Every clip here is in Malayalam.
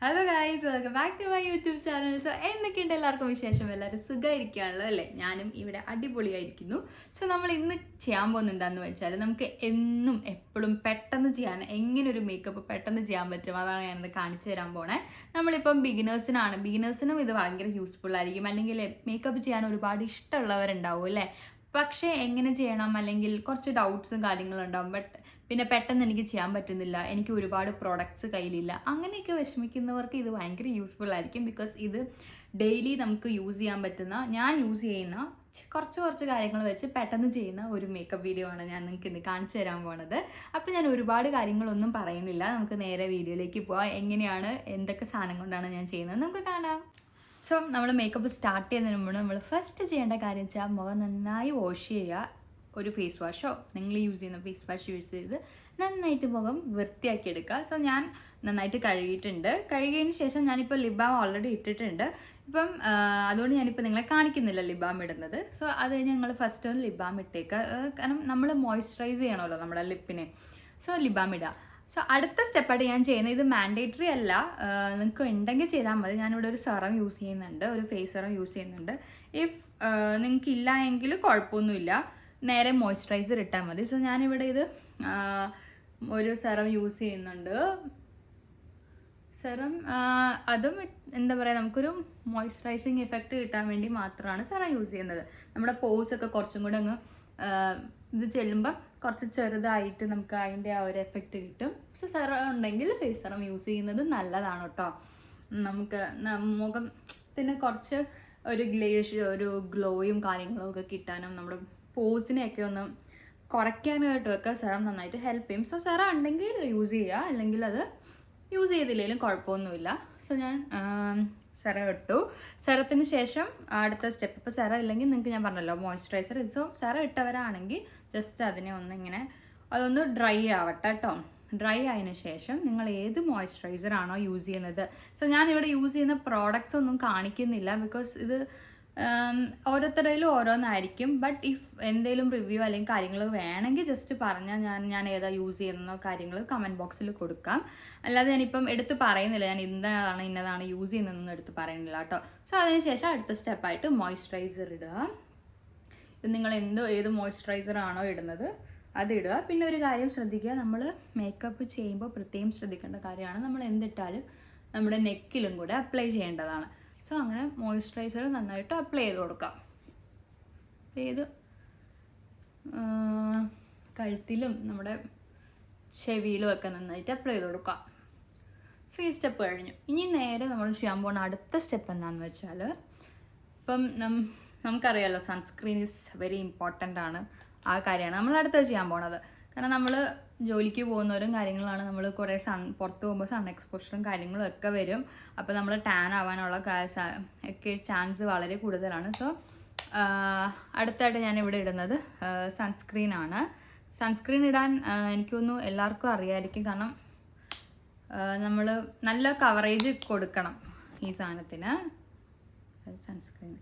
Hello guys, welcome back to my YouTube channel. So എന്തൊക്കെയുണ്ട് എല്ലാവർക്കും വിശേഷം? എല്ലാവരും സുഖമായിരിക്കുകയാണല്ലോ അല്ലേ? ഞാനും ഇവിടെ അടിപൊളിയായിരിക്കുന്നു. സോ നമ്മൾ ഇന്ന് ചെയ്യാൻ പോകുന്നത് എന്താണെന്ന് വെച്ചാൽ, നമുക്ക് എന്നും എപ്പോഴും പെട്ടെന്ന് ചെയ്യാൻ എങ്ങനെ ഒരു മേക്കപ്പ് പെട്ടെന്ന് ചെയ്യാൻ പറ്റും, അതാണ് ഞാനിത് കാണിച്ചു തരാൻ പോണേ. നമ്മളിപ്പം ബിഗിനേഴ്സിനും ഇത് ഭയങ്കര യൂസ്ഫുൾ ആയിരിക്കും. അല്ലെങ്കിൽ മേക്കപ്പ് ചെയ്യാൻ ഒരുപാട് ഇഷ്ടമുള്ളവരുണ്ടാവും അല്ലേ? പക്ഷേ എങ്ങനെ ചെയ്യണം, അല്ലെങ്കിൽ കുറച്ച് ഡൗട്ട്സും കാര്യങ്ങളും ഉണ്ടാവും. പിന്നെ പെട്ടെന്ന് എനിക്ക് ചെയ്യാൻ പറ്റുന്നില്ല, എനിക്ക് ഒരുപാട് പ്രോഡക്റ്റ്സ് കയ്യിലില്ല, അങ്ങനെയൊക്കെ വിഷമിക്കുന്നവർക്ക് ഇത് ഭയങ്കര യൂസ്ഫുൾ ആയിരിക്കും. ബിക്കോസ് ഇത് ഡെയിലി നമുക്ക് യൂസ് ചെയ്യാൻ പറ്റുന്ന, ഞാൻ യൂസ് ചെയ്യുന്ന കുറച്ച് കാര്യങ്ങൾ വെച്ച് പെട്ടെന്ന് ചെയ്യുന്ന ഒരു മേക്കപ്പ് വീഡിയോ ആണ് ഞാൻ നിങ്ങൾക്ക് ഇന്ന് കാണിച്ചു തരാൻ പോണത്. അപ്പോൾ ഞാൻ ഒരുപാട് കാര്യങ്ങളൊന്നും പറയുന്നില്ല, നമുക്ക് നേരെ വീഡിയോയിലേക്ക് പോവാം. എങ്ങനെയാണ്, എന്തൊക്കെ സാധനം കൊണ്ടാണ് ഞാൻ ചെയ്യുന്നത് നമുക്ക് കാണാം. സോ നമ്മൾ മേക്കപ്പ് സ്റ്റാർട്ട് ചെയ്യുന്നതിന് മുമ്പ് നമ്മൾ ഫസ്റ്റ് ചെയ്യേണ്ട കാര്യം വെച്ചാൽ മുഖം നന്നായി വാഷ് ചെയ്യുക. ഒരു ഫേസ് വാഷോ നിങ്ങൾ യൂസ് ചെയ്യുന്ന ഫേസ് വാഷ് യൂസ് ചെയ്ത് നന്നായിട്ട് മുഖം വൃത്തിയാക്കി എടുക്കുക. സോ ഞാൻ നന്നായിട്ട് കഴുകിയിട്ടുണ്ട്. കഴുകിയതിന് ശേഷം ഞാനിപ്പോൾ ലിപ് ബാം ഓൾറെഡി ഇട്ടിട്ടുണ്ട്. ഇപ്പം അതുകൊണ്ട് ഞാനിപ്പോൾ നിങ്ങളെ കാണിക്കുന്നില്ല ലിപ് ബാം ഇടുന്നത്. സോ അത് കഴിഞ്ഞ് ഞങ്ങൾ ഫസ്റ്റ് ഒന്ന് ലിപ് ബാം ഇട്ടേക്കുക. കാരണം നമ്മൾ മോയ്സ്ചറൈസ് ചെയ്യണമല്ലോ നമ്മുടെ ലിപ്പിനെ. സോ ലിപ് ബാം ഇടുക. സോ അടുത്ത സ്റ്റെപ്പായിട്ട് ഞാൻ ചെയ്യുന്നത്, ഇത് മാൻഡേറ്ററി അല്ല, നിങ്ങൾക്ക് ഉണ്ടെങ്കിൽ ചെയ്താൽ മതി. ഞാനിവിടെ ഒരു സെറം യൂസ് ചെയ്യുന്നുണ്ട്, ഒരു ഫേസ് സെറം യൂസ് ചെയ്യുന്നുണ്ട്. ഇഫ് നിങ്ങൾക്ക് ഇല്ല എങ്കിൽ കുഴപ്പമൊന്നുമില്ല, നേരെ മോയ്സ്ചറൈസർ ഇട്ടാൽ മതി. സോ ഞാനിവിടെ ഇത് ഒരു സെറം യൂസ് ചെയ്യുന്നുണ്ട്. സെറം അതും എന്താ പറയുക, നമുക്കൊരു മോയ്സ്ചറൈസിങ് എഫക്റ്റ് കിട്ടാൻ വേണ്ടി മാത്രമാണ് സെറം യൂസ് ചെയ്യുന്നത്. നമ്മുടെ പോഴ്സൊക്കെ കുറച്ചും കൂടെ അങ്ങ് ഇത് ചെല്ലുമ്പോൾ കുറച്ച് ചെറുതായിട്ട് നമുക്ക് അതിൻ്റെ ആ ഒരു എഫക്റ്റ് കിട്ടും. സോ സെറം ഉണ്ടെങ്കിൽ ഫേസ് സെറം യൂസ് ചെയ്യുന്നത് നല്ലതാണ് കേട്ടോ. നമുക്ക് മുഖത്തിന് കുറച്ച് ഒരു ഗ്ലോയും കാര്യങ്ങളും ഒക്കെ കിട്ടാനും നമ്മുടെ പോസിനെയൊക്കെ ഒന്ന് കുറയ്ക്കാനായിട്ടൊക്കെ സെറം നന്നായിട്ട് ഹെൽപ്പ് ചെയ്യും. സോ സെറം ഉണ്ടെങ്കിൽ യൂസ് ചെയ്യുക, അല്ലെങ്കിൽ അത് യൂസ് ചെയ്തില്ലെങ്കിലും കുഴപ്പമൊന്നുമില്ല. സോ ഞാൻ സെറം ഇട്ടു. സെറത്തിന് ശേഷം അടുത്ത സ്റ്റെപ്പ്, ഇപ്പോൾ സെറം ഇല്ലെങ്കിൽ നിങ്ങൾക്ക് ഞാൻ പറഞ്ഞല്ലോ മോയ്സ്ചറൈസർ. സോ സെറം ഇട്ടവരാണെങ്കിൽ ജസ്റ്റ് അതിനെ അതൊന്ന് ഡ്രൈ ആവട്ടെ കേട്ടോ. ഡ്രൈ ആയതിനു ശേഷം നിങ്ങൾ ഏത് മോയ്സ്ചറൈസർ ആണോ യൂസ് ചെയ്യുന്നത്, സോ ഞാനിവിടെ യൂസ് ചെയ്യുന്ന പ്രോഡക്റ്റ്സ് ഒന്നും കാണിക്കുന്നില്ല, ബിക്കോസ് ഇത് ഓരോരുത്തരുടെയിലും ഓരോന്നായിരിക്കും. ബട്ട് ഇഫ് എന്തെങ്കിലും റിവ്യൂ അല്ലെങ്കിൽ കാര്യങ്ങൾ വേണമെങ്കിൽ ജസ്റ്റ് പറഞ്ഞാൽ ഞാൻ ഏതാ യൂസ് ചെയ്യുന്ന കാര്യങ്ങൾ കമൻറ്റ് ബോക്സിൽ കൊടുക്കാം. അല്ലാതെ ഞാനിപ്പം എടുത്ത് പറയുന്നില്ല, ഞാൻ ഇന്നതാണ് യൂസ് ചെയ്യുന്നതെന്നൊന്നും എടുത്ത് പറയുന്നില്ല കേട്ടോ. സോ അതിനുശേഷം അടുത്ത സ്റ്റെപ്പായിട്ട് മോയ്സ്ചറൈസർ ഇടുക. ഇത് നിങ്ങൾ ഏത് മോയ്സ്ചറൈസർ ആണോ ഇടുന്നത് അതിടുക. പിന്നെ ഒരു കാര്യം ശ്രദ്ധിക്കുക, നമ്മൾ മേക്കപ്പ് ചെയ്യുമ്പോൾ പ്രത്യേകം ശ്രദ്ധിക്കേണ്ട കാര്യമാണ്, നമ്മൾ എന്തിട്ടാലും നമ്മുടെ നെക്കിലും കൂടെ അപ്ലൈ ചെയ്യേണ്ടതാണ്. സോ അങ്ങനെ മോയ്സ്ചറൈസർ നന്നായിട്ട് അപ്ലൈ ചെയ്ത് കൊടുക്കാം. ഏത് കഴുത്തിലും നമ്മുടെ ചെവിയിലും ഒക്കെ നന്നായിട്ട് അപ്ലൈ ചെയ്ത് കൊടുക്കാം. സോ ഈ സ്റ്റെപ്പ് കഴിഞ്ഞു. ഇനി നേരെ നമ്മൾ ചെയ്യാൻ പോകുന്ന അടുത്ത സ്റ്റെപ്പ് എന്താണെന്ന് വെച്ചാൽ, ഇപ്പം നമുക്കറിയാമല്ലോ സൺസ്ക്രീൻ ഈസ് വെരി ഇമ്പോർട്ടൻ്റ് ആണ്. ആ കാര്യമാണ് നമ്മൾ അടുത്തത് ചെയ്യാൻ പോണത്. കാരണം നമ്മൾ ജോലിക്ക് പോകുന്നവരും കാര്യങ്ങളാണ്, നമ്മൾ കുറേ പുറത്ത് പോകുമ്പോൾ സൺ എക്സ്പോഷറും കാര്യങ്ങളും ഒക്കെ വരും. അപ്പോൾ നമ്മൾ ടാൻ ആവാനുള്ള ഒക്കെ ചാൻസ് വളരെ കൂടുതലാണ്. സോ അടുത്തായിട്ട് ഞാനിവിടെ ഇടുന്നത് സൺസ്ക്രീനാണ്. സൺസ്ക്രീൻ ഇടാൻ എനിക്ക് തോന്നുന്നു എല്ലാവർക്കും അറിയാമായിരിക്കും. കാരണം നമ്മൾ നല്ല കവറേജ് കൊടുക്കണം ഈ സാധനത്തിന്. സൺസ്ക്രീൻ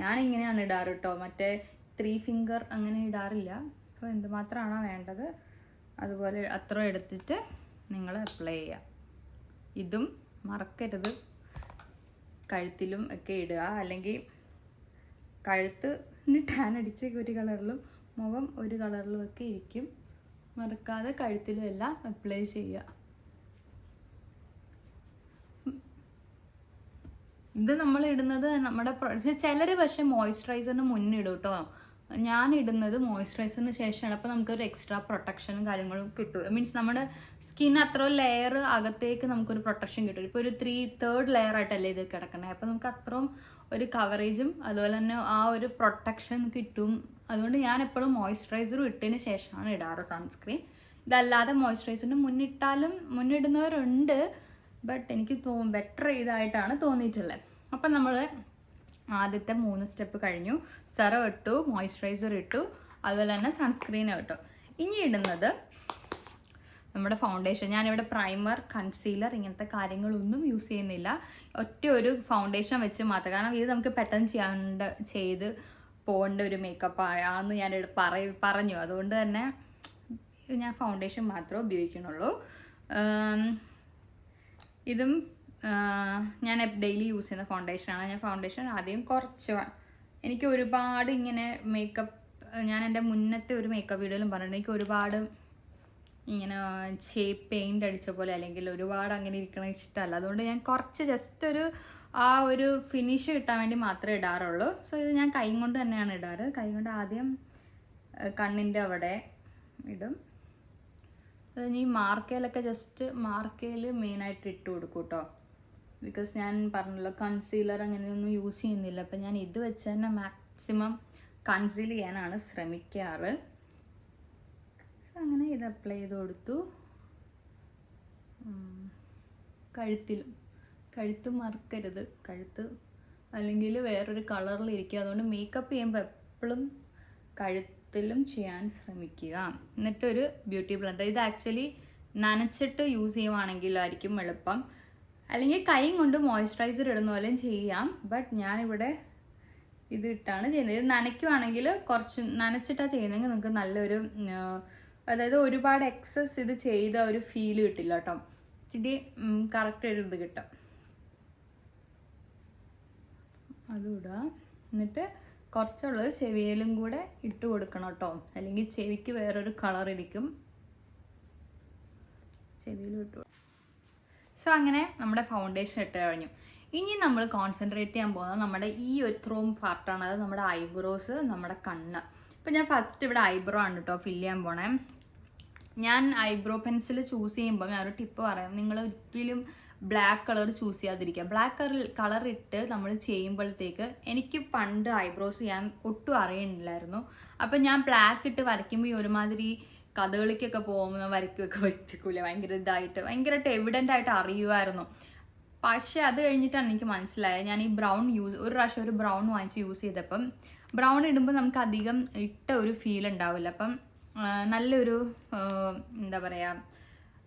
ഞാനിങ്ങനെയാണ് ഇടാറ് കേട്ടോ, മറ്റേ 3 ഫിംഗർ അങ്ങനെ ഇടാറില്ല. അപ്പോൾ എന്തുമാത്രമാണോ വേണ്ടത് അതുപോലെ അത്ര എടുത്തിട്ട് നിങ്ങൾ അപ്ലൈ ചെയ്യുക. ഇതും മറക്കരുത്, കഴുത്തിലും ഒക്കെ ഇടുക, അല്ലെങ്കിൽ കഴുത്തിന് ടാൻ അടിച്ച് ഒരു കളറിലും മുഖം ഒരു കളറിലും ഒക്കെ ഇരിക്കും. മറക്കാതെ കഴുത്തിലും എല്ലാം അപ്ലൈ ചെയ്യുക. ഇത് നമ്മൾ ഇടുന്നത് നമ്മുടെ ചിലർ പക്ഷേ മോയ്സ്ചറൈസറിന് മുന്നിടും കേട്ടോ. ഞാൻ ഇടുന്നത് മോയ്സ്ചറൈസറിന് ശേഷമാണ്. അപ്പോൾ നമുക്കൊരു എക്സ്ട്രാ പ്രൊട്ടക്ഷനും കാര്യങ്ങളും കിട്ടും. മീൻസ് നമ്മുടെ സ്കിൻ അത്ര ലെയർ അകത്തേക്ക് നമുക്കൊരു പ്രൊട്ടക്ഷൻ കിട്ടും. ഇപ്പോൾ ഒരു 3/3 ലെയർ ആയിട്ടല്ലേ ഇത് കിടക്കണേ. അപ്പോൾ നമുക്ക് അത്രയും ഒരു കവറേജും അതുപോലെ തന്നെ ആ ഒരു പ്രൊട്ടക്ഷൻ കിട്ടും. അതുകൊണ്ട് ഞാൻ എപ്പോഴും മോയ്സ്ചറൈസറും ഇട്ടതിന് ശേഷമാണ് ഇടാറ് സൺസ്ക്രീൻ. ഇതല്ലാതെ മോയ്സ്ചറൈസറിന് മുന്നിടുന്നവരുണ്ട്, ബട്ട് എനിക്ക് ബെറ്റർ ഇതായിട്ടാണ് തോന്നിയിട്ടുള്ളത്. അപ്പം നമ്മൾ ആദ്യത്തെ 3 സ്റ്റെപ്പ് കഴിഞ്ഞു. സെറം ഇട്ടു, മോയ്സ്ചറൈസർ ഇട്ടു, അതുപോലെ തന്നെ സൺസ്ക്രീൻ ഇട്ടു. ഇനി ഇടുന്നത് നമ്മുടെ ഫൗണ്ടേഷൻ. ഞാനിവിടെ പ്രൈമർ, കൺസീലർ ഇങ്ങനത്തെ കാര്യങ്ങളൊന്നും യൂസ് ചെയ്യുന്നില്ല. ഒറ്റ ഒരു ഫൗണ്ടേഷൻ വെച്ച് മാത്രം. കാരണം ഇത് നമുക്ക് പെട്ടെന്ന് ചെയ്ത് പോകേണ്ട ഒരു മേക്കപ്പ് ആണെന്ന് ഞാൻ പറഞ്ഞു. അതുകൊണ്ട് തന്നെ ഞാൻ ഫൗണ്ടേഷൻ മാത്രമേ ഉപയോഗിക്കുന്നുള്ളൂ. ഇതും ഞാൻ ഡെയിലി യൂസ് ചെയ്യുന്ന ഫൗണ്ടേഷനാണ്. ഞാൻ ഫൗണ്ടേഷൻ ആദ്യം കുറച്ച്, എനിക്ക് ഒരുപാട് ഇങ്ങനെ മേക്കപ്പ്, ഞാൻ എൻ്റെ മുന്നത്തെ ഒരു മേക്കപ്പ് വീഡിയോയിലും പറഞ്ഞിട്ടുണ്ട്, എനിക്ക് ഒരുപാട് ഇങ്ങനെ പെയിൻ്റ് അടിച്ച പോലെ അല്ലെങ്കിൽ ഒരുപാട് അങ്ങനെ ഇരിക്കണ ഇഷ്ടമല്ല. അതുകൊണ്ട് ഞാൻ കുറച്ച് ജസ്റ്റ് ഒരു ഫിനിഷ് കിട്ടാൻ വേണ്ടി മാത്രമേ ഇടാറുള്ളൂ. സോ ഇത് ഞാൻ കൈ കൊണ്ട് തന്നെയാണ് ഇടാറ്. കൈ കൊണ്ട് ആദ്യം കണ്ണിൻ്റെ അവിടെ ഇടും. ഈ മാർക്കയിലൊക്കെ ജസ്റ്റ് മാർക്കയിൽ മെയിനായിട്ട് ഇട്ട് കൊടുക്കും കേട്ടോ. ബിക്കോസ് ഞാൻ പറഞ്ഞല്ലോ കൺസീലർ അങ്ങനെയൊന്നും യൂസ് ചെയ്യുന്നില്ല. അപ്പം ഞാൻ ഇത് വെച്ച് തന്നെ മാക്സിമം കൺസീൽ ചെയ്യാനാണ് ശ്രമിക്കാറ്. അങ്ങനെ ഇത് അപ്ലൈ ചെയ്ത് കൊടുത്തു. കഴുത്ത് മറക്കരുത്, കഴുത്ത് അല്ലെങ്കിൽ വേറൊരു കളറിലിരിക്കുക. അതുകൊണ്ട് മേക്കപ്പ് ചെയ്യുമ്പോൾ എപ്പോഴും കഴുത്തിലും ചെയ്യാൻ ശ്രമിക്കുക. എന്നിട്ടൊരു ബ്യൂട്ടി ബ്ലെൻഡർ, ഇത് ആക്ച്വലി നനച്ചിട്ട് യൂസ് ചെയ്യുവാണെങ്കിലായിരിക്കും എളുപ്പം. അല്ലെങ്കിൽ കൈ കൊണ്ട് മോയ്സ്ചറൈസർ ഇടുന്ന പോലെയും ചെയ്യാം. ബട്ട് ഞാനിവിടെ ഇത് ഇട്ടാണ് ചെയ്യുന്നത്. ഇത് നനയ്ക്കുവാണെങ്കിൽ കുറച്ച് നനച്ചിട്ടാണ് ചെയ്യുന്നതെങ്കിൽ നിങ്ങൾക്ക് നല്ലൊരു, അതായത് ഒരുപാട് എക്സസ് ഇത് ചെയ്ത ഒരു ഫീൽ കിട്ടില്ല കേട്ടോ. ഇച്ചിരി കറക്റ്റ് ഒരു ഇത് കിട്ടും. അതും ഇടുക. എന്നിട്ട് കുറച്ചുള്ളത് ചെവിയിലും കൂടെ ഇട്ട് കൊടുക്കണം കേട്ടോ, അല്ലെങ്കിൽ ചെവിക്ക് വേറൊരു കളർ ഇരിക്കും. ചെവിയിലും ഇട്ടു. സോ അങ്ങനെ നമ്മുടെ ഫൗണ്ടേഷൻ ഇട്ട് കഴിഞ്ഞു. ഇനി നമ്മൾ കോൺസെൻട്രേറ്റ് ചെയ്യാൻ പോകുന്നത് നമ്മുടെ ഈ ഒരു ഇത്രയും പാർട്ടാണ്. അത് നമ്മുടെ ഐബ്രോസ്, നമ്മുടെ കണ്ണ്. ഇപ്പം ഞാൻ ഫസ്റ്റ് ഇവിടെ ഐബ്രോ ആണ് കേട്ടോ ഫില്ല് ചെയ്യാൻ പോണേ. ഞാൻ ഐബ്രോ പെൻസിൽ ചൂസ് ചെയ്യുമ്പോൾ ഞാനൊരു ടിപ്പ് പറയാം. നിങ്ങൾ ഒരിക്കലും ബ്ലാക്ക് കളർ ചൂസ് ചെയ്യാതിരിക്കുക. ബ്ലാക്ക് കളർ ഇട്ട് നമ്മൾ ചെയ്യുമ്പോഴത്തേക്ക്, എനിക്ക് പണ്ട് ഐബ്രോസ് ചെയ്യാൻ ഒട്ടും അറിയണില്ലായിരുന്നു. അപ്പം ഞാൻ ബ്ലാക്ക് ഇട്ട് വരയ്ക്കുമ്പോൾ ഈ ഒരുമാതിരി കഥകളിക്കൊക്കെ പോകുമ്പോൾ വരയ്ക്കുകയൊക്കെ പറ്റിക്കൂല, ഭയങ്കരമായിട്ട് എവിഡൻ്റ് ആയിട്ട് അറിയുമായിരുന്നു. പക്ഷേ അത് കഴിഞ്ഞിട്ടാണ് എനിക്ക് മനസ്സിലായത്. ഞാൻ ഈ ബ്രൗൺ ഒരു പ്രാവശ്യം ഒരു ബ്രൗൺ വാങ്ങിച്ച് യൂസ് ചെയ്തപ്പം ബ്രൗൺ ഇടുമ്പോൾ നമുക്ക് അധികം ഇട്ട ഒരു ഫീൽ ഉണ്ടാവില്ല. അപ്പം നല്ലൊരു എന്താ പറയുക,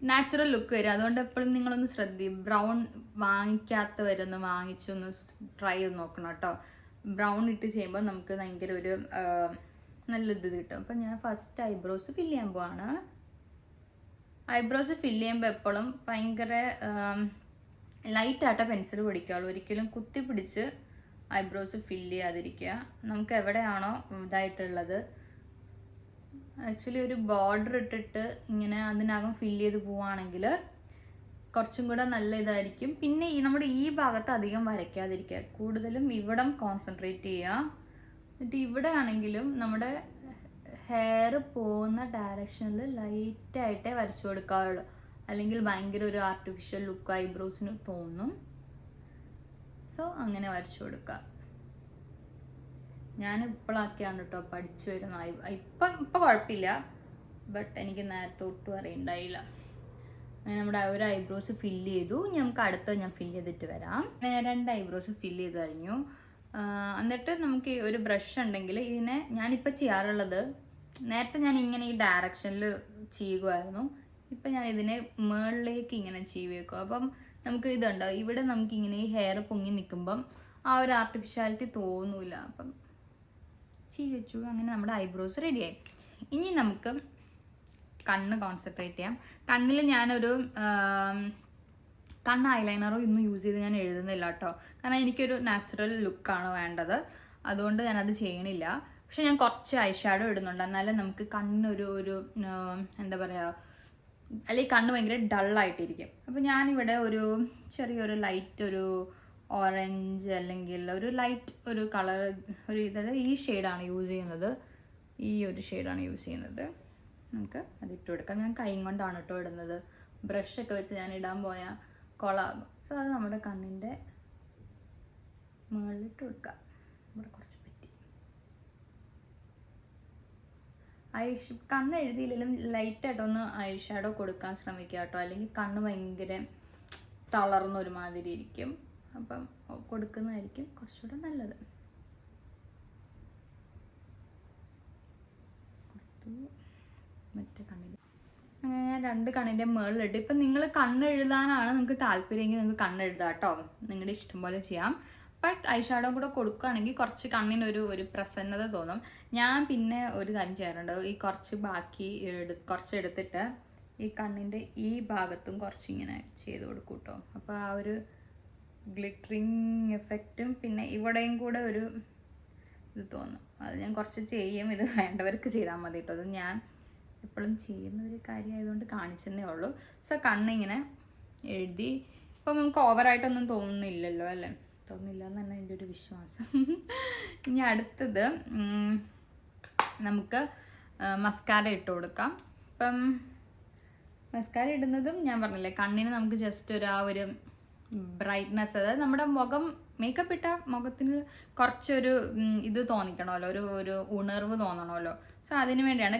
നാച്ചുറൽ ലുക്ക് വരും. അതുകൊണ്ട് എപ്പോഴും നിങ്ങളൊന്ന് ബ്രൗൺ വാങ്ങിക്കാത്തവരൊന്ന് വാങ്ങിച്ചൊന്ന് ട്രൈ ചെയ്ത് നോക്കണം കേട്ടോ. ബ്രൗൺ ഇട്ട് ചെയ്യുമ്പോൾ നമുക്ക് ഭയങ്കര ഒരു നല്ലൊരു ഇത് കിട്ടും. അപ്പം ഞാൻ ഫസ്റ്റ് ഐബ്രോസ് ഫില്ല് ചെയ്യാൻ പോവാണ്. ഐബ്രോസ് ഫില്ല് ചെയ്യുമ്പോൾ എപ്പോഴും ഭയങ്കര ലൈറ്റായിട്ട് പെൻസിൽ പിടിക്കുകയുള്ളൂ. ഒരിക്കലും കുത്തി പിടിച്ച് ഐബ്രോസ് ഫില്ല് ചെയ്യാതിരിക്കുക. നമുക്ക് എവിടെയാണോ ഇതായിട്ടുള്ളത്, ആക്ച്വലി ഒരു ബോർഡർ ഇട്ടിട്ട് ഇങ്ങനെ അതിനകം ഫില്ല് ചെയ്ത് പോവുകയാണെങ്കിൽ കുറച്ചും കൂടെ നല്ല ഇതായിരിക്കും. പിന്നെ നമ്മുടെ ഈ ഭാഗത്ത് അധികം വരയ്ക്കാതിരിക്കുക, കൂടുതലും ഇവിടം കോൺസെൻട്രേറ്റ് ചെയ്യുക. എന്നിട്ട് ഇവിടെ ആണെങ്കിലും നമ്മുടെ ഹെയർ പോകുന്ന ഡയറക്ഷനിൽ ലൈറ്റായിട്ടേ വരച്ചു കൊടുക്കാറുള്ളൂ, അല്ലെങ്കിൽ ഭയങ്കര ഒരു ആർട്ടിഫിഷ്യൽ ലുക്ക് ഐബ്രോസിന് തോന്നും. സോ അങ്ങനെ വരച്ചു കൊടുക്കുക. ഞാൻ ഇപ്പോഴൊക്കെയാണ് കേട്ടോ പഠിച്ചു വരുന്നത്. ഇപ്പം കുഴപ്പമില്ല, ബട്ട് എനിക്ക് നേരത്തെ ഒട്ടും അറിയണ്ടായില്ല. അങ്ങനെ നമ്മുടെ ഒരു ഐബ്രോസ് ഫില്ല് ചെയ്തു. നമുക്ക് അടുത്ത ഞാൻ ഫില്ല് ചെയ്തിട്ട് വരാം. 2 ഐബ്രോസ് ഫില്ല് ചെയ്ത് കഴിഞ്ഞു. എന്നിട്ട് നമുക്ക് ഒരു ബ്രഷ് ഉണ്ടെങ്കിൽ ഇതിനെ ഞാനിപ്പോൾ ചെയ്യാറുള്ളത്, നേരത്തെ ഞാൻ ഇങ്ങനെ ഈ ഡയറക്ഷനിൽ ചെയ്യുമായിരുന്നു. ഇപ്പം ഞാൻ ഇതിനെ മുകളിലേക്ക് ഇങ്ങനെ ചെയ്ത് വെക്കും. അപ്പം നമുക്ക് ഇതുണ്ടോ, ഇവിടെ നമുക്കിങ്ങനെ ഈ ഹെയർ പൊങ്ങി നിൽക്കുമ്പം ആ ഒരു ആർട്ടിഫിഷ്യാലിറ്റി തോന്നില്ല. അപ്പം ചെയ്ത് വെച്ചു. അങ്ങനെ നമ്മുടെ ഐബ്രോസ് റെഡിയായി. ഇനി നമുക്ക് കണ്ണ് കോൺസെൻട്രേറ്റ് ചെയ്യാം. കണ്ണിൽ ഞാനൊരു കണ്ണ് ഐലൈനറോ ഇന്നും യൂസ് ചെയ്ത് ഞാൻ എഴുതുന്നില്ല കേട്ടോ. കാരണം എനിക്കൊരു നാച്ചുറൽ ലുക്കാണ് വേണ്ടത്, അതുകൊണ്ട് ഞാനത് ചെയ്യണില്ല. പക്ഷെ ഞാൻ കുറച്ച് ഐ ഷാഡോ ഇടുന്നുണ്ട്, എന്നാലും നമുക്ക് കണ്ണൊരു എന്താ പറയുക, അല്ലെങ്കിൽ കണ്ണ് ഭയങ്കര ഡള്ളായിട്ടിരിക്കും. അപ്പോൾ ഞാനിവിടെ ഒരു ചെറിയൊരു ലൈറ്റ് ഒരു ഓറഞ്ച് അല്ലെങ്കിൽ ഒരു ലൈറ്റ് ഒരു കളർ അതായത് ഈ ഷെയ്ഡാണ് യൂസ് ചെയ്യുന്നത്. ഈ ഒരു ഷെയ്ഡാണ് യൂസ് ചെയ്യുന്നത്. നമുക്ക് അതിട്ട് കൊടുക്കാം. ഞാൻ കൈ കൊണ്ടാണ് കേട്ടോ ഇടുന്നത്. ബ്രഷൊക്കെ വെച്ച് ഞാൻ ഇടാൻ പോയാൽ കൊളാകും. സോ അത് നമ്മുടെ കണ്ണിൻ്റെ മുകളിലിട്ട് കൊടുക്കാം. ഇവിടെ കുറച്ച് പറ്റി കണ്ണ് എഴുതിയില്ലെങ്കിലും ലൈറ്റായിട്ടൊന്ന് ഐ ഷാഡോ കൊടുക്കാൻ ശ്രമിക്കുക കേട്ടോ, അല്ലെങ്കിൽ കണ്ണ് ഭയങ്കര തളർന്ന ഒരുമാതിരി ഇരിക്കും. അപ്പം കൊടുക്കുന്നതായിരിക്കും കുറച്ചുകൂടെ നല്ലത്. മറ്റേ കണ്ണിൽ അങ്ങനെ ഞാൻ 2 കണ്ണിൻ്റെ മുകളിലിട്ട്. ഇപ്പം നിങ്ങൾ കണ്ണ് എഴുതാനാണ് നിങ്ങൾക്ക് താല്പര്യമെങ്കിൽ നിങ്ങൾക്ക് കണ്ണ് എഴുതാം കേട്ടോ, നിങ്ങളുടെ ഇഷ്ടം പോലെ ചെയ്യാം. ബട്ട് ഐ ഷാഡോ കൂടെ കൊടുക്കുകയാണെങ്കിൽ കുറച്ച് കണ്ണിനൊരു പ്രസന്നത തോന്നും. ഞാൻ പിന്നെ ഒരു കാര്യം ചെയ്യാറുണ്ട്, ഈ കുറച്ച് എടുത്തിട്ട് ഈ കണ്ണിൻ്റെ ഈ ഭാഗത്തും കുറച്ചിങ്ങനെ ചെയ്ത് കൊടുക്കും കേട്ടോ. അപ്പോൾ ആ ഒരു ഗ്ലിറ്ററിങ് എഫക്റ്റും പിന്നെ ഇവിടെയും കൂടെ ഒരു ഇത് തോന്നും. അത് ഞാൻ കുറച്ച് ചെയ്യും, ഇത് വേണ്ടവർക്ക് ചെയ്താൽ മതി കേട്ടോ. അത് ഞാൻ എപ്പോഴും ചെയ്യുന്ന ഒരു കാര്യമായതുകൊണ്ട് കാണിച്ചെന്നേ ഉള്ളൂ. സോ കണ്ണിങ്ങനെ എഴുതി. ഇപ്പം നമുക്ക് ഓവറായിട്ടൊന്നും തോന്നുന്നില്ലല്ലോ അല്ലേ? തോന്നുന്നില്ല എന്ന് തന്നെ എൻ്റെ ഒരു വിശ്വാസം. ഇനി അടുത്തത് നമുക്ക് മസ്കാര ഇട്ട് കൊടുക്കാം. ഇപ്പം മസ്കാര ഇടുന്നതും ഞാൻ പറഞ്ഞില്ലേ, കണ്ണിന് നമുക്ക് ജസ്റ്റ് ഒരു ആ ഒരു ബ്രൈറ്റ്നെസ്, അതായത് നമ്മുടെ മുഖം മേക്കപ്പ് ഇട്ട മുഖത്തിന് കുറച്ചൊരു ഇത് തോന്നിക്കണമല്ലോ, ഒരു ഉണർവ് തോന്നണമല്ലോ. സോ അതിന് വേണ്ടിയാണ്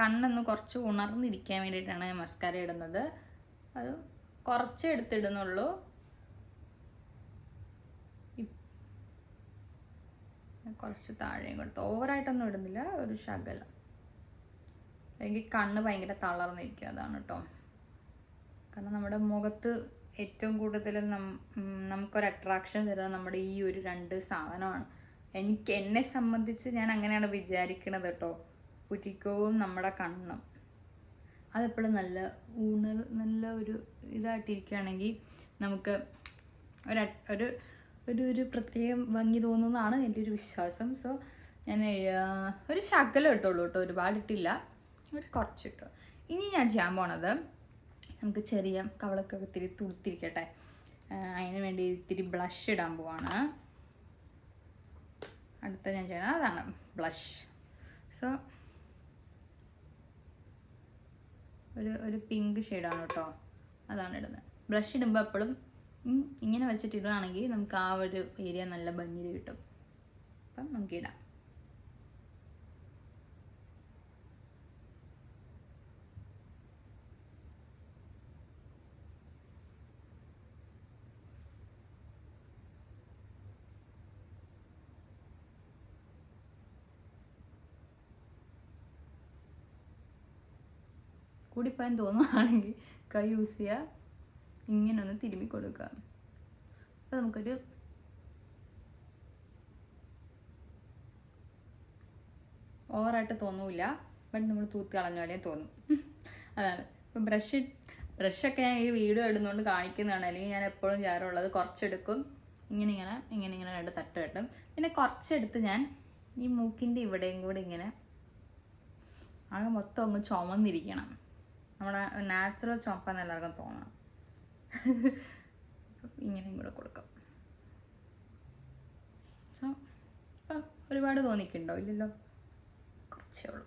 കണ്ണൊന്ന് കുറച്ച് ഉണർന്നിരിക്കാൻ വേണ്ടിയിട്ടാണ് മസ്കാര ഇടുന്നത്. അത് കുറച്ച് എടുത്തിടുന്നുള്ളൂ. കുറച്ച് താഴെയും കൊടുത്ത് ഓവറായിട്ടൊന്നും ഇടുന്നില്ല, ഒരു ശകലം. എനിക്ക് കണ്ണ് ഭയങ്കര തളർന്നിരിക്കുക, അതാണ് കേട്ടോ. കാരണം നമ്മുടെ മുഖത്ത് ഏറ്റവും കൂടുതൽ നമുക്കൊരു അട്രാക്ഷൻ തരുന്നത് നമ്മുടെ ഈ ഒരു 2 സാധനമാണ്. എന്നെ സംബന്ധിച്ച് ഞാൻ അങ്ങനെയാണ് വിചാരിക്കണത് കേട്ടോ. പുരികവും നമ്മുടെ കണ്ണും അതെപ്പോഴും നല്ല ഒരു ഇതായിട്ടിരിക്കുകയാണെങ്കിൽ നമുക്ക് ഒരു പ്രത്യേകം ഭംഗി തോന്നുന്നതാണ് എൻ്റെ ഒരു വിശ്വാസം. സോ ഞാൻ ഒരു ശകലം ഇട്ടുള്ളൂ കേട്ടോ, ഒരുപാട് ഇട്ടില്ല, ഒരു കുറച്ചിട്ടു. ഇനി ഞാൻ ചെയ്യാൻ പോണത്, നമുക്ക് ചെറിയ കവളൊക്കെ ഇത്തിരി തുടുത്തിരിക്കട്ടെ, അതിന് വേണ്ടി ഇത്തിരി ബ്ലഷ് ഇടാൻ പോവാണ്. അടുത്ത ഞാൻ ചെയ്യണം അതാണ് ബ്ലഷ്. സോ ഒരു പിങ്ക് ഷെയ്ഡാണ് കേട്ടോ, അതാണ് ഇടുന്നത്. ബ്ലഷ് ഇടുമ്പോൾ എപ്പോഴും ഇങ്ങനെ വെച്ചിട്ട് ഇടുകയാണെങ്കിൽ നമുക്ക് ആ ഒരു ഏരിയ നല്ല ഭംഗിയിൽ കിട്ടും. അപ്പം നമുക്ക് ഇടാം. കൂടിപ്പോയാൻ തോന്നുകയാണെങ്കിൽ കൈ യൂസ് ചെയ്യുക, ഇങ്ങനെ ഒന്ന് തിരുമ്മി കൊടുക്കുക. അപ്പോൾ നമുക്കൊരു ഓവറായിട്ട് തോന്നില്ല, ബട്ട് നമ്മൾ തൂത്ത് കളഞ്ഞ പോലെ തോന്നും. അതാണ്. ഇപ്പം ബ്രഷൊക്കെ ഞാൻ ഈ വീഡിയോ ഇടുന്നതുകൊണ്ട് കാണിക്കുന്നതാണ്. അല്ലെങ്കിൽ ഞാൻ എപ്പോഴും ചെയ്യാറുള്ളത് കുറച്ചെടുക്കും, ഇങ്ങനെ 2 തട്ട് കെട്ടും. പിന്നെ കുറച്ചെടുത്ത് ഞാൻ ഈ മൂക്കിൻ്റെ ഇവിടെയും കൂടി ഇങ്ങനെ ആകെ മൊത്തം അങ്ങ് ചുമന്നിരിക്കണം. നമ്മുടെ നാച്ചുറൽ ചുമപ്പെന്ന് എല്ലാവർക്കും തോന്നണം. ഇങ്ങനെയും കൂടെ കൊടുക്കാം. സോ ഇപ്പം ഒരുപാട് തോന്നിക്കുന്നുണ്ടോ? ഇല്ലല്ലോ, കുറച്ചേ ഉള്ളൂ.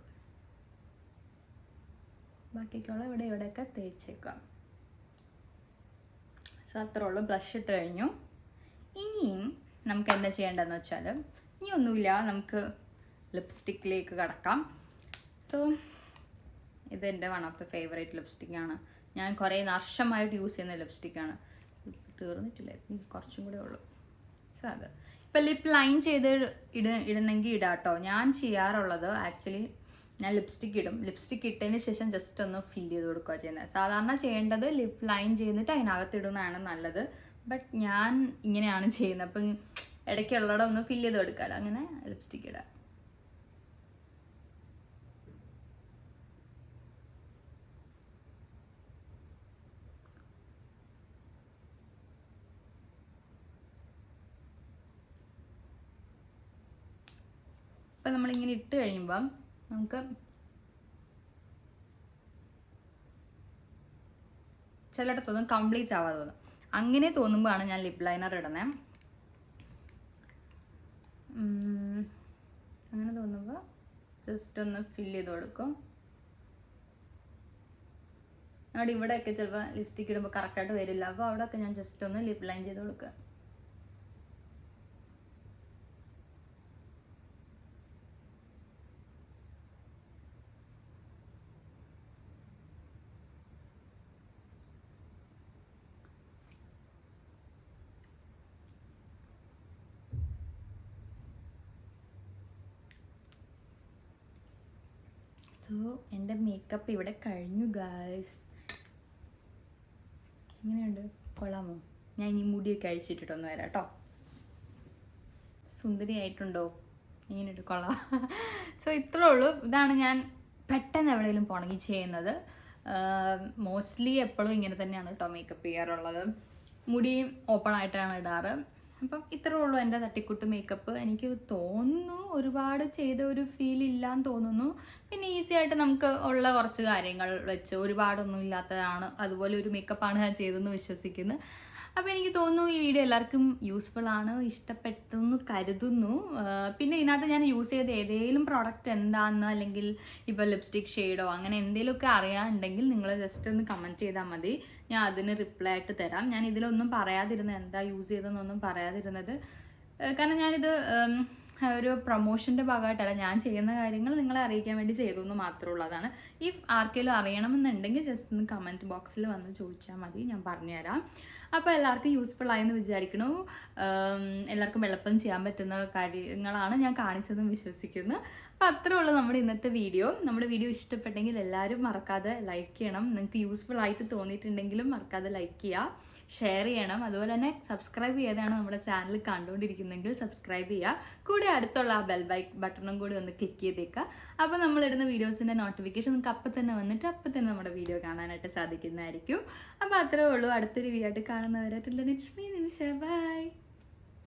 ബാക്കിയൊക്കെയുള്ള ഇവിടെയൊക്കെ തേച്ചേക്കാം. സോ അത്രേ ഉള്ളൂ. ബ്ലഷ് ഇട്ട് കഴിഞ്ഞു. ഇനിയും നമുക്ക് എന്താ ചെയ്യേണ്ടതെന്ന് വെച്ചാൽ, ഇനിയൊന്നുമില്ല, നമുക്ക് ലിപ്സ്റ്റിക്കിലേക്ക് കടക്കാം. സോ ഇതെൻ്റെ വൺ ഓഫ് ദ ഫേവറേറ്റ് ലിപ്സ്റ്റിക്കാണ്. ഞാൻ കുറേ വർഷമായിട്ട് യൂസ് ചെയ്യുന്ന ലിപ്സ്റ്റിക്കാണ്. തീർന്നിട്ടില്ല, കുറച്ചും കൂടെ ഉള്ളൂ. സോ അത് ഇപ്പം ലിപ്പ് ലൈൻ ചെയ്ത് ഇടണമെങ്കിൽ ഇടാം കേട്ടോ. ഞാൻ ചെയ്യാറുള്ളത് ആക്ച്വലി ഞാൻ ലിപ്സ്റ്റിക്ക് ഇടും. ലിപ്സ്റ്റിക്ക് ഇട്ടതിന് ശേഷം ജസ്റ്റ് ഒന്ന് ഫില്ല് ചെയ്ത് കൊടുക്കുക ചെയ്യുന്നത്. സാധാരണ ചെയ്യേണ്ടത് ലിപ്പ് ലൈൻ ചെയ്തിട്ട് അതിനകത്ത് ഇടുന്നതാണ് നല്ലത്. ബട്ട് ഞാൻ ഇങ്ങനെയാണ് ചെയ്യുന്നത്. അപ്പം ഇടയ്ക്കുള്ളവിടെ ഒന്ന് ഫില്ല് ചെയ്ത് കൊടുക്കാമല്ലോ, അങ്ങനെ ലിപ്സ്റ്റിക്ക് ഇടാം. അപ്പം നമ്മളിങ്ങനെ ഇട്ട് കഴിയുമ്പം നമുക്ക് ചിലയിടത്തൊന്നും കംപ്ലീറ്റ് ആവാതെ തോന്നും. അങ്ങനെ തോന്നുമ്പോഴാണ് ഞാൻ ലിപ്പ് ലൈനർ ഇടുന്നത്. അങ്ങനെ തോന്നുമ്പോൾ ജസ്റ്റ് ഒന്ന് ഫില്ല് ചെയ്ത് കൊടുക്കും. അവിടെ ഇവിടെയൊക്കെ ചിലപ്പോൾ ലിപ്സ്റ്റിക്ക് ഇടുമ്പോൾ കറക്റ്റായിട്ട് വരില്ല. അപ്പോൾ അവിടെയൊക്കെ ഞാൻ ജസ്റ്റ് ഒന്ന് ലിപ്പ് ലൈൻ ചെയ്ത് കൊടുക്കുക. സോ എൻ്റെ മേക്കപ്പ് ഇവിടെ കഴിഞ്ഞു ഗായ്സ്. എങ്ങനെയുണ്ട്? കൊള്ളാമോ? ഞാൻ ഇനി മുടിയൊക്കെ അഴിച്ചിട്ടിട്ടൊന്ന് വരാം കേട്ടോ. സുന്ദരിയായിട്ടുണ്ടോ? ഇങ്ങനെയുണ്ട്, കൊള്ളാം. സോ ഇത്രേ ഉള്ളൂ. ഇതാണ് ഞാൻ പെട്ടെന്ന് എവിടെയെങ്കിലും പോകണമെങ്കിൽ ചെയ്യുന്നത്. മോസ്റ്റ്ലി എപ്പോഴും ഇങ്ങനെ തന്നെയാണ് കേട്ടോ മേക്കപ്പ് ചെയ്യാറുള്ളത്. മുടി ഓപ്പൺ ആയിട്ടാണ് ഇടാറ്. അപ്പം ഇത്രേ ഉള്ളൂ എൻ്റെ തട്ടിക്കുട്ട് മേക്കപ്പ്. എനിക്ക് തോന്നുന്നു ഒരുപാട് ചെയ്ത ഒരു ഫീൽ ഇല്ലാന്ന് തോന്നുന്നു. പിന്നെ ഈസി ആയിട്ട് നമുക്ക് ഉള്ള കുറച്ച് കാര്യങ്ങൾ വെച്ച് ഒരുപാടൊന്നും ഇല്ലാത്തതാണ് അതുപോലെ ഒരു മേക്കപ്പാണ് ഞാൻ ചെയ്തതെന്ന് വിശ്വസിക്കുന്നു. അപ്പോൾ എനിക്ക് തോന്നുന്നു ഈ വീഡിയോ എല്ലാവർക്കും യൂസ്ഫുൾ ആണ്, ഇഷ്ടപ്പെട്ടെന്ന് കരുതുന്നു. പിന്നെ ഇതിനകത്ത് ഞാൻ യൂസ് ചെയ്ത ഏതെങ്കിലും പ്രോഡക്റ്റ് എന്താണെന്ന് അല്ലെങ്കിൽ ഇപ്പോൾ ലിപ്സ്റ്റിക് ഷെയ്ഡോ അങ്ങനെ എന്തെങ്കിലുമൊക്കെ അറിയാനുണ്ടെങ്കിൽ നിങ്ങൾ ജസ്റ്റ് ഒന്ന് കമൻറ്റ് ചെയ്താൽ മതി, ഞാൻ അതിന് റിപ്ലൈ ആയിട്ട് തരാം. ഞാൻ ഇതിലൊന്നും പറയാതിരുന്നത് എന്താ യൂസ് ചെയ്തതെന്നൊന്നും പറയാതിരുന്നത് കാരണം ഞാനിത് ഒരു പ്രൊമോഷൻ്റെ ഭാഗമായിട്ടല്ല, ഞാൻ ചെയ്യുന്ന കാര്യങ്ങൾ നിങ്ങളെ അറിയിക്കാൻ വേണ്ടി ചെയ്തു എന്ന് മാത്രമേ ഉള്ളതാണ്. ഇഫ് ആർക്കെങ്കിലും അറിയണമെന്നുണ്ടെങ്കിൽ ജസ്റ്റ് ഒന്ന് കമൻറ്റ് ബോക്സിൽ വന്ന് ചോദിച്ചാൽ മതി, ഞാൻ പറഞ്ഞുതരാം. അപ്പോൾ എല്ലാവർക്കും യൂസ്ഫുൾ ആയെന്ന് വിചാരിക്കണു. എല്ലാവർക്കും എളുപ്പം ചെയ്യാൻ പറ്റുന്ന കാര്യങ്ങളാണ് ഞാൻ കാണിച്ചതെന്ന് വിശ്വസിക്കുന്നു. അപ്പോൾ അത്രേ ഉള്ളൂ നമ്മുടെ ഇന്നത്തെ വീഡിയോ. നമ്മുടെ വീഡിയോ ഇഷ്ടപ്പെട്ടെങ്കിൽ എല്ലാവരും മറക്കാതെ ലൈക്ക് ചെയ്യണം. നിങ്ങൾക്ക് യൂസ്ഫുൾ ആയിട്ട് തോന്നിയിട്ടുണ്ടെങ്കിലും മറക്കാതെ ലൈക്ക് ചെയ്യുക, ഷെയർ ചെയ്യണം. അതുപോലെ തന്നെ സബ്സ്ക്രൈബ് ചെയ്താണ് നമ്മുടെ ചാനൽ കണ്ടുകൊണ്ടിരിക്കുന്നെങ്കിൽ സബ്സ്ക്രൈബ് ചെയ്യുക. കൂടെ അടുത്തുള്ള ആ ബെൽ ബട്ടണും കൂടി ഒന്ന് ക്ലിക്ക് ചെയ്തേക്കുക. അപ്പോൾ നമ്മളിടുന്ന വീഡിയോസിൻ്റെ നോട്ടിഫിക്കേഷൻ നിങ്ങൾക്ക് അപ്പം തന്നെ വന്നിട്ട് അപ്പം തന്നെ നമ്മുടെ വീഡിയോ കാണാനായിട്ട് സാധിക്കുന്നതായിരിക്കും. അപ്പോൾ അത്രേ ഉള്ളൂ. അടുത്തൊരു വീഡിയോ ആയിട്ട് കാണുന്നവരെ നെക്സ്റ്റ് നിമിഷ ബൈ.